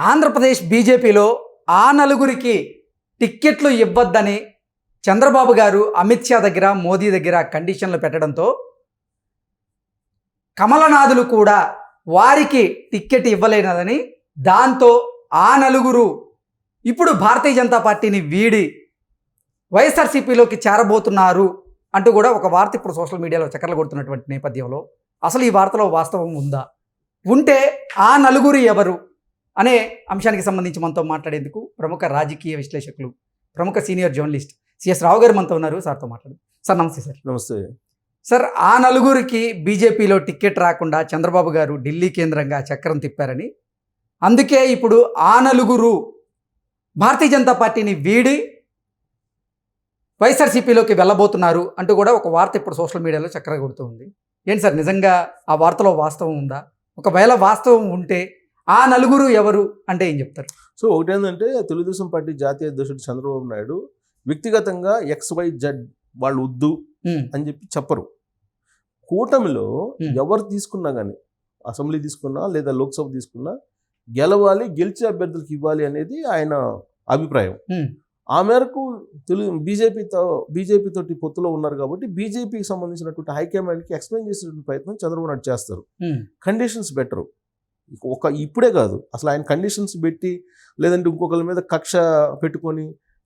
ఆంధ్రప్రదేశ్ బీజేపీలో ఆ నలుగురికి టిక్కెట్లు ఇవ్వద్దని చంద్రబాబు గారు అమిత్ షా దగ్గర మోదీ దగ్గర కండిషన్లు పెట్టడంతో కమలనాథులు కూడా వారికి టిక్కెట్ ఇవ్వలేనదని దాంతో ఆ నలుగురు ఇప్పుడు భారతీయ జనతా పార్టీని వీడి వైఎస్ఆర్సీపీలోకి చేరబోతున్నారు అంటూ కూడా ఒక వార్త ఇప్పుడు సోషల్ మీడియాలో చక్కర్లు కొడుతున్నటువంటి నేపథ్యంలో అసలు ఈ వార్తలో వాస్తవం ఉందా, ఉంటే ఆ నలుగురు ఎవరు అనే అంశానికి సంబంధించి మనతో మాట్లాడేందుకు ప్రముఖ రాజకీయ విశ్లేషకులు, ప్రముఖ సీనియర్ జర్నలిస్ట్ సిఎస్ రావు గారు మనతో ఉన్నారు. సార్తో మాట్లాడు. సార్ నమస్తే. సార్ నమస్తే. సార్, ఆ నలుగురికి బీజేపీలో టికెట్ రాకుండా చంద్రబాబు గారు ఢిల్లీ కేంద్రంగా చక్రం తిప్పారని, అందుకే ఇప్పుడు ఆ నలుగురు భారతీయ జనతా పార్టీని వీడి వైఎస్ఆర్సీపీలోకి వెళ్ళబోతున్నారు అంటూ కూడా ఒక వార్త ఇప్పుడు సోషల్ మీడియాలో చక్కర కొడుతూ ఉంది. ఏంటి సార్, నిజంగా ఆ వార్తలో వాస్తవం ఉందా? ఒకవేళ వాస్తవం ఉంటే ఆ నలుగురు ఎవరు అంటే ఏం చెప్తారు? సో ఒకటేంటంటే తెలుగుదేశం పార్టీ జాతీయ అధ్యక్షుడు చంద్రబాబు నాయుడు వ్యక్తిగతంగా XYZ వాళ్ళు వద్దు అని చెప్పి చెప్పరు. కూటమిలో ఎవరు తీసుకున్నా కానీ, అసెంబ్లీ తీసుకున్నా లేదా లోక్సభ తీసుకున్నా, గెలవాలి, గెలిచే అభ్యర్థులకు ఇవ్వాలి అనేది ఆయన అభిప్రాయం. ఆ మేరకు బీజేపీతోటి పొత్తులో ఉన్నారు కాబట్టి బీజేపీకి సంబంధించినటువంటి హైకమాండ్కి ఎక్స్ప్లెయిన్ చేసేటువంటి ప్రయత్నం చంద్రబాబు నాయుడు చేస్తారు. Conditions better. ఇప్పుడే కాదు, అసలు ఆయన కండిషన్స్ పెట్టి లేదంటే ఇంకొకరి మీద కక్ష పెట్టుకొని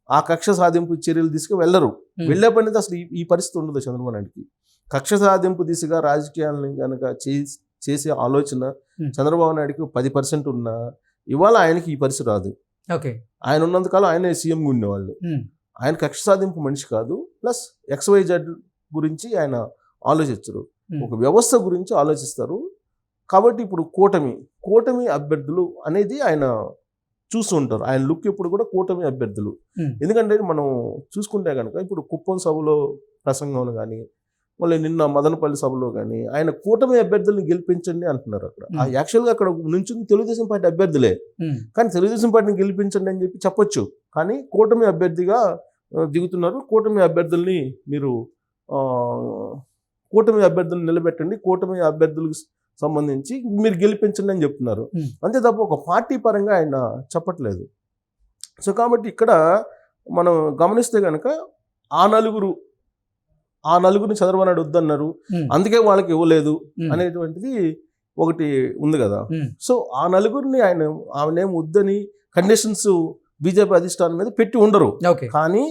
ఆ కక్ష సాధింపు చర్యలు తీసుకు వెళ్ళరు. వెళ్ళే పని అసలు ఈ పరిస్థితి ఉండదు. చంద్రబాబు నాయుడుకి కక్ష సాధింపు దిశగా రాజకీయాలను కనుక చేసే ఆలోచన చంద్రబాబు నాయుడుకి 10% ఉన్నా ఇవాళ ఆయనకి ఈ పరిస్థితి రాదు. ఆయన ఉన్నంతకాలం ఆయన సీఎంగా ఉండేవాళ్ళు. ఆయన కక్ష సాధింపు మనిషి కాదు. ప్లస్ XYZ గురించి ఆయన ఆలోచించరు, ఒక వ్యవస్థ గురించి ఆలోచిస్తారు. కాబట్టి ఇప్పుడు కూటమి అభ్యర్థులు అనేది ఆయన చూస్తూ ఉంటారు. ఆయన లుక్ ఇప్పుడు కూడా కూటమి అభ్యర్థులు. ఎందుకంటే మనం చూసుకుంటే కనుక ఇప్పుడు కుప్పం సభలో ప్రసంగంలో కానీ, మళ్ళీ నిన్న మదనపల్లి సభలో కానీ ఆయన కూటమి అభ్యర్థుల్ని గెలిపించండి అంటున్నారు. అక్కడ యాక్చువల్గా అక్కడ నుంచి తెలుగుదేశం పార్టీ అభ్యర్థులే, కానీ తెలుగుదేశం పార్టీని గెలిపించండి అని చెప్పి చెప్పొచ్చు. కానీ కూటమి అభ్యర్థిగా దిగుతున్నారు. కూటమి అభ్యర్థుల్ని నిలబెట్టండి, కూటమి అభ్యర్థులకు సంబంధించి మీరు గెలిపించండి అని చెప్తున్నారు. అంతే తప్ప ఒక పార్టీ పరంగా ఆయన చెప్పట్లేదు. సో కాబట్టి ఇక్కడ మనం గమనిస్తే కనుక ఆ నలుగురిని చంద్రబాబు నాయుడు వద్దన్నారు, అందుకే వాళ్ళకి ఇవ్వలేదు అనేటువంటిది ఒకటి ఉంది కదా. సో ఆ నలుగురిని ఆయనేం వద్దని కండిషన్స్ బీజేపీ అధిష్టానం మీద పెట్టి ఉండరు. కానీ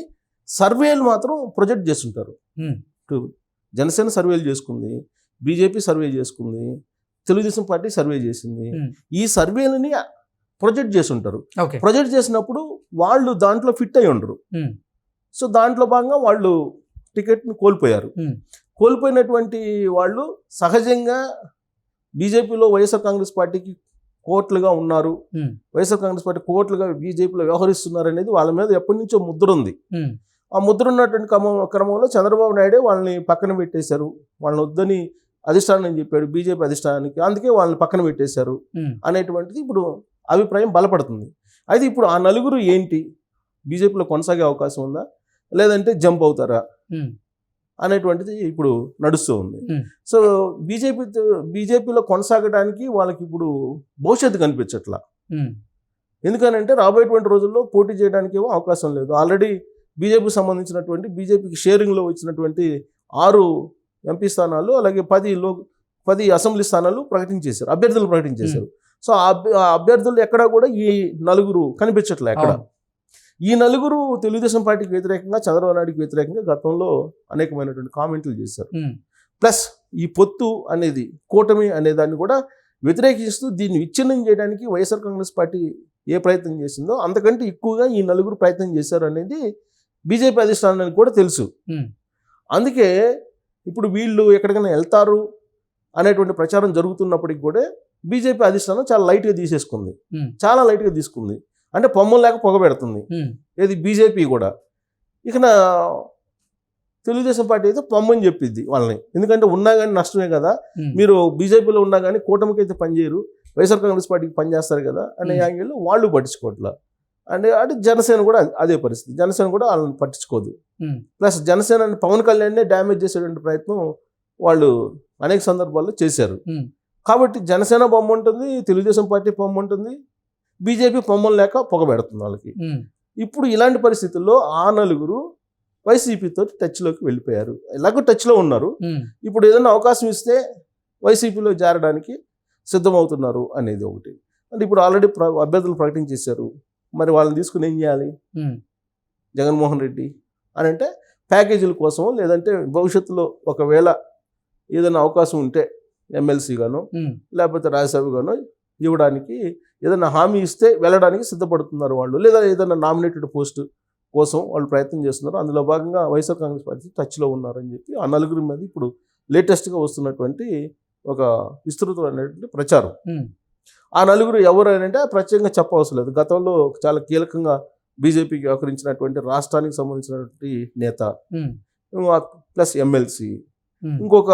సర్వేలు మాత్రం ప్రొజెక్ట్ చేస్తుంటారు. జనసేన సర్వేలు చేసుకుంది, బీజేపీ సర్వే చేసుకుంది, తెలుగుదేశం పార్టీ సర్వే చేసింది. ఈ సర్వేలని ప్రొజెక్ట్ చేస్తుంటారు. ప్రొజెక్ట్ చేసినప్పుడు వాళ్ళు దాంట్లో ఫిట్ అయి ఉండరు. సో దాంట్లో భాగంగా వాళ్ళు టికెట్ని కోల్పోయినటువంటి వాళ్ళు సహజంగా బీజేపీలో వైఎస్ఆర్ కాంగ్రెస్ పార్టీకి కోట్లుగా ఉన్నారు, వైఎస్ఆర్ కాంగ్రెస్ పార్టీ కోట్లుగా బీజేపీలో వ్యవహరిస్తున్నారు అనేది వాళ్ళ మీద ఎప్పటి నుంచో ముద్ర ఉంది. ఆ ముద్ర ఉన్నటువంటి క్రమంలో చంద్రబాబు నాయుడే వాళ్ళని పక్కన పెట్టేశారు. వాళ్ళని వద్దని అధిష్టానం చెప్పాడు బీజేపీ అధిష్టానానికి, అందుకే వాళ్ళని పక్కన పెట్టేశారు అనేటువంటిది ఇప్పుడు అభిప్రాయం బలపడుతుంది. అయితే ఇప్పుడు ఆ నలుగురు ఏంటి, బీజేపీలో కొనసాగే అవకాశం ఉందా లేదంటే జంప్ అవుతారా అనేటువంటిది ఇప్పుడు నడుస్తూ ఉంది. సో బీజేపీలో కొనసాగడానికి వాళ్ళకి ఇప్పుడు భవిష్యత్తు కనిపించట్లా. ఎందుకనంటే రాబోయేటువంటి రోజుల్లో పోటీ చేయడానికి ఏమో అవకాశం లేదు. ఆల్రెడీ బీజేపీకి సంబంధించినటువంటి బీజేపీకి షేరింగ్లో వచ్చినటువంటి 6 ఎంపీ స్థానాలు, అలాగే 10 అసెంబ్లీ స్థానాలు అభ్యర్థులు ప్రకటించేశారు. సో ఆ అభ్యర్థులు ఎక్కడా కూడా ఈ నలుగురు కనిపించట్లే. ఎక్కడ ఈ నలుగురు తెలుగుదేశం పార్టీకి వ్యతిరేకంగా, చంద్రబాబు నాయుడుకి వ్యతిరేకంగా గతంలో అనేకమైనటువంటి కామెంట్లు చేశారు. ప్లస్ ఈ పొత్తు అనేది, కూటమి అనే దాన్ని కూడా వ్యతిరేకిస్తూ దీన్ని విచ్ఛిన్నం చేయడానికి వైఎస్ఆర్ కాంగ్రెస్ పార్టీ ఏ ప్రయత్నం చేసిందో అంతకంటే ఎక్కువగా ఈ నలుగురు ప్రయత్నం చేశారు అనేది బీజేపీ అధిష్టానానికి కూడా తెలుసు. అందుకే ఇప్పుడు వీళ్ళు ఎక్కడికైనా వెళ్తారు అనేటువంటి ప్రచారం జరుగుతున్నప్పటికి కూడా బీజేపీ అధిష్టానం చాలా లైట్గా తీసుకుంది. అంటే పొమ్మం లేక పొగ పెడుతుంది. ఏది బీజేపీ కూడా. ఇక తెలుగుదేశం పార్టీ అయితే పొమ్మని చెప్పిద్ది వాళ్ళని. ఎందుకంటే ఉన్నా కానీ నష్టమే కదా, మీరు బీజేపీలో ఉన్నా కానీ కూటమికి అయితే పనిచేయరు, వైఎస్ఆర్ కాంగ్రెస్ పార్టీకి పనిచేస్తారు కదా అనే యాంగిల్లో వాళ్ళు పట్టించుకోవట్లా. అంటే జనసేన కూడా అదే పరిస్థితి. జనసేన కూడా వాళ్ళని పట్టించుకోదు. ప్లస్ జనసేన పవన్ కళ్యాణ్నే డ్యామేజ్ చేసేటువంటి ప్రయత్నం వాళ్ళు అనేక సందర్భాల్లో చేశారు. కాబట్టి జనసేన బొమ్మ ఉంటుంది, తెలుగుదేశం పార్టీ బొమ్మ ఉంటుంది, బీజేపీ పొమ్మలు లేక పొగబెడుతుంది వాళ్ళకి. ఇప్పుడు ఇలాంటి పరిస్థితుల్లో ఆ నలుగురు వైసీపీతో టచ్లోకి వెళ్ళిపోయారు. ఎలాగో టచ్లో ఉన్నారు. ఇప్పుడు ఏదైనా అవకాశం ఇస్తే వైసీపీలో చేరడానికి సిద్ధమవుతున్నారు అనేది ఒకటి. అంటే ఇప్పుడు ఆల్రెడీ అభ్యర్థులు ప్రకటించేశారు. మరి వాళ్ళని తీసుకుని ఏం చేయాలి జగన్మోహన్ రెడ్డి అని అంటే ప్యాకేజీల కోసం, లేదంటే భవిష్యత్తులో ఒకవేళ ఏదైనా అవకాశం ఉంటే ఎమ్మెల్సీగానో లేకపోతే రాజ్యసభగానో ఇవ్వడానికి ఏదైనా హామీ ఇస్తే వెళ్ళడానికి సిద్ధపడుతున్నారు వాళ్ళు. లేదా ఏదైనా నామినేటెడ్ పోస్ట్ కోసం వాళ్ళు ప్రయత్నం చేస్తున్నారు. అందులో భాగంగా వైఎస్ఆర్ కాంగ్రెస్ పార్టీ టచ్లో ఉన్నారని చెప్పి ఆ నలుగురి మీద ఇప్పుడు లేటెస్ట్గా వస్తున్నటువంటి ఒక విస్తృతమైనటువంటి ప్రచారం. ఆ నలుగురు ఎవరు అని అంటే ప్రత్యేకంగా చెప్పవలసిన లేదు. గతంలో చాలా కీలకంగా బీజేపీకి వ్యవహరించినటువంటి రాష్ట్రానికి సంబంధించినటువంటి నేత, ప్లస్ ఎమ్మెల్సీ, ఇంకొక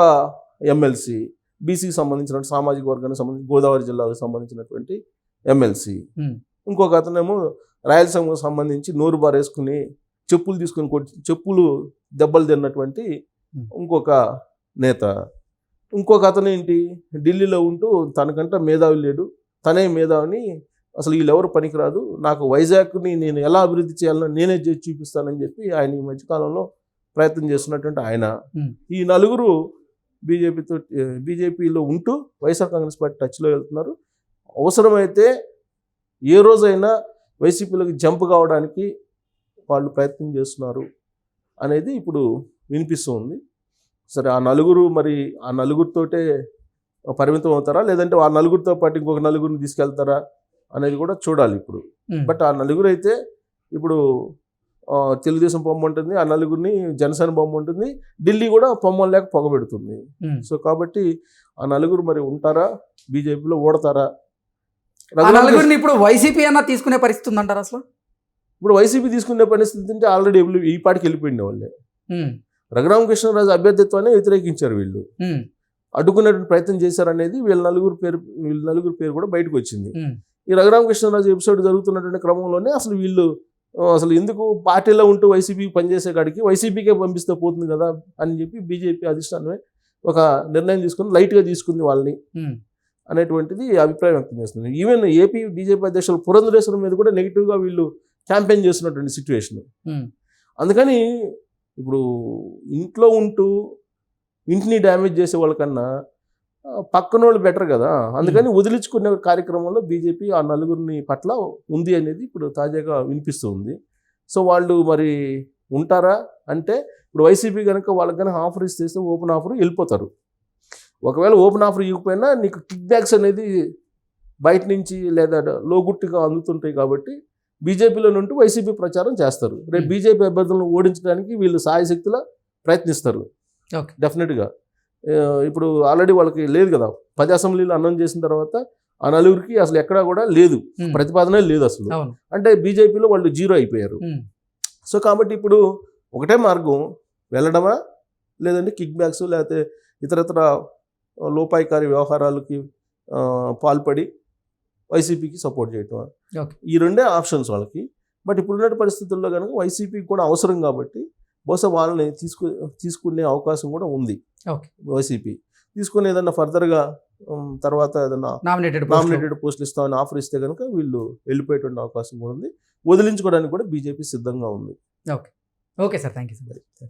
ఎమ్మెల్సీ, బీసీకి సంబంధించిన సామాజిక వర్గానికి సంబంధించి గోదావరి జిల్లాకు సంబంధించినటువంటి ఎమ్మెల్సీ, ఇంకొక అతనేమో రాయలసీమకు సంబంధించి నోరు బారేసుకుని చెప్పులు తీసుకుని చెప్పులు దెబ్బలు తిన్నటువంటి ఇంకొక నేత, ఇంకొక అతను ఏంటి ఢిల్లీలో ఉంటూ తనకంటే మేధావి లేడు, తనే మేధావిని, అసలు వీళ్ళెవరు పనికిరాదు, నాకు వైజాగ్ని నేను ఎలా అభివృద్ధి చేయాలో నేనే చేసి చూపిస్తానని చెప్పి ఆయన ఈ మధ్యకాలంలో ప్రయత్నం చేస్తున్నటువంటి ఆయన. ఈ నలుగురు బీజేపీలో ఉంటూ వైఎస్ఆర్ కాంగ్రెస్ పార్టీ టచ్లో వెళ్తున్నారు. అవసరమైతే ఏ రోజైనా వైసీపీలోకి జంప్ కావడానికి వాళ్ళు ప్రయత్నం చేస్తున్నారు అనేది ఇప్పుడు వినిపిస్తుంది. సరే ఆ నలుగురు మరి ఆ నలుగురితోటే పరిమితం అవుతారా, లేదంటే ఆ నలుగురితో పాటు ఇంకొక నలుగురిని తీసుకెళ్తారా అనేది కూడా చూడాలి ఇప్పుడు. బట్ ఆ నలుగురు అయితే ఇప్పుడు తెలుగుదేశం బొమ్మ ఉంటుంది, ఆ నలుగురిని జనసేన బొమ్మ ఉంటుంది, ఢిల్లీ కూడా పొమ్మలు లేక పొగబెడుతుంది. సో కాబట్టి ఆ నలుగురు మరి ఉంటారా, బీజేపీలో ఓడతారా? నలుగురిని ఇప్పుడు వైసీపీ అన్న తీసుకునే పరిస్థితి ఉందంటారా అసలు? ఇప్పుడు వైసీపీ తీసుకునే పరిస్థితి అంటే ఆల్రెడీ ఈ పాటికి వెళ్ళిపోయిన వాళ్ళే. రఘురామకృష్ణరాజు అభ్యర్థిత్వాన్ని వ్యతిరేకించారు వీళ్ళు, అడ్డుకునేటువంటి ప్రయత్నం చేశారనేది వీళ్ళ నలుగురు పేరు కూడా బయటకు వచ్చింది. ఈ రఘురామకృష్ణరాజు ఎపిసోడ్ జరుగుతున్నటువంటి క్రమంలోనే అసలు వీళ్ళు అసలు ఎందుకు పార్టీలో ఉంటూ వైసీపీకి పనిచేసే కాడికి వైసీపీకే పంపిస్తే పోతుంది కదా అని చెప్పి బీజేపీ అధిష్టానమే ఒక నిర్ణయం తీసుకుని లైట్గా తీసుకుంది వాళ్ళని అనేటువంటిది అభిప్రాయం వ్యక్తం చేస్తుంది. ఈవెన్ ఏపీ బీజేపీ అధ్యక్షులు పురంధరేశ్వరం మీద కూడా నెగిటివ్గా వీళ్ళు క్యాంపెయిన్ చేస్తున్నటువంటి సిచ్యువేషన్. అందుకని ఇప్పుడు ఇంట్లో ఉంటూ ఇంటిని డ్యామేజ్ చేసే వాళ్ళకన్నా పక్కన వాళ్ళు బెటర్ కదా. అందుకని వదిలించుకునే కార్యక్రమంలో బీజేపీ ఆ నలుగురిని పట్ల ఉంది అనేది ఇప్పుడు తాజాగా వినిపిస్తూ ఉంది. సో వాళ్ళు మరి ఉంటారా అంటే ఇప్పుడు వైసీపీ కనుక వాళ్ళకి కనుక ఆఫర్ ఇస్తే ఓపెన్ ఆఫర్ వెళ్ళిపోతారు. ఒకవేళ ఓపెన్ ఆఫర్ ఇవ్వకపోయినా నీకు కిక్ బ్యాక్స్ అనేది బయట నుంచి లేదా లోగుట్టుగా అందుతుంటాయి కాబట్టి బీజేపీలో నుండి వైసీపీ ప్రచారం చేస్తారు. రేపు బీజేపీ అభ్యర్థులను ఓడించడానికి వీళ్ళు సాయశక్తిలా ప్రయత్నిస్తారు డెఫినెట్గా. ఇప్పుడు ఆల్రెడీ వాళ్ళకి లేదు కదా, 10 అసెంబ్లీలు అనౌన్స్ చేసిన తర్వాత ఆ నలుగురికి అసలు ఎక్కడా కూడా లేదు, ప్రతిపాదనే లేదు అసలు. అంటే బీజేపీలో వాళ్ళు జీరో అయిపోయారు. సో కాబట్టి ఇప్పుడు ఒకటే మార్గం, వెళ్ళడమా లేదంటే కిక్ బ్యాక్స్ లేకపోతే ఇతరత్ర లోపాయికారి వ్యవహారాలకి పాల్పడి వైసీపీకి సపోర్ట్ చేయటం, ఈ రెండే ఆప్షన్స్ వాళ్ళకి. బట్ ఇప్పుడున్న పరిస్థితుల్లో కనుక వైసీపీకి కూడా అవసరం కాబట్టి బహుశా వాళ్ళని తీసుకునే అవకాశం కూడా ఉంది. వైసీపీ తీసుకుని ఏదన్నా ఫర్దర్గా తర్వాత ఏదన్నా నామినేటెడ్ పోస్టులు ఇస్తామని ఆఫర్ ఇస్తే కనుక వీళ్ళు వెళ్ళిపోయేటువంటి అవకాశం కూడా ఉంది. వదిలించుకోవడానికి కూడా బీజేపీ సిద్ధంగా ఉంది. Okay sir, thank you.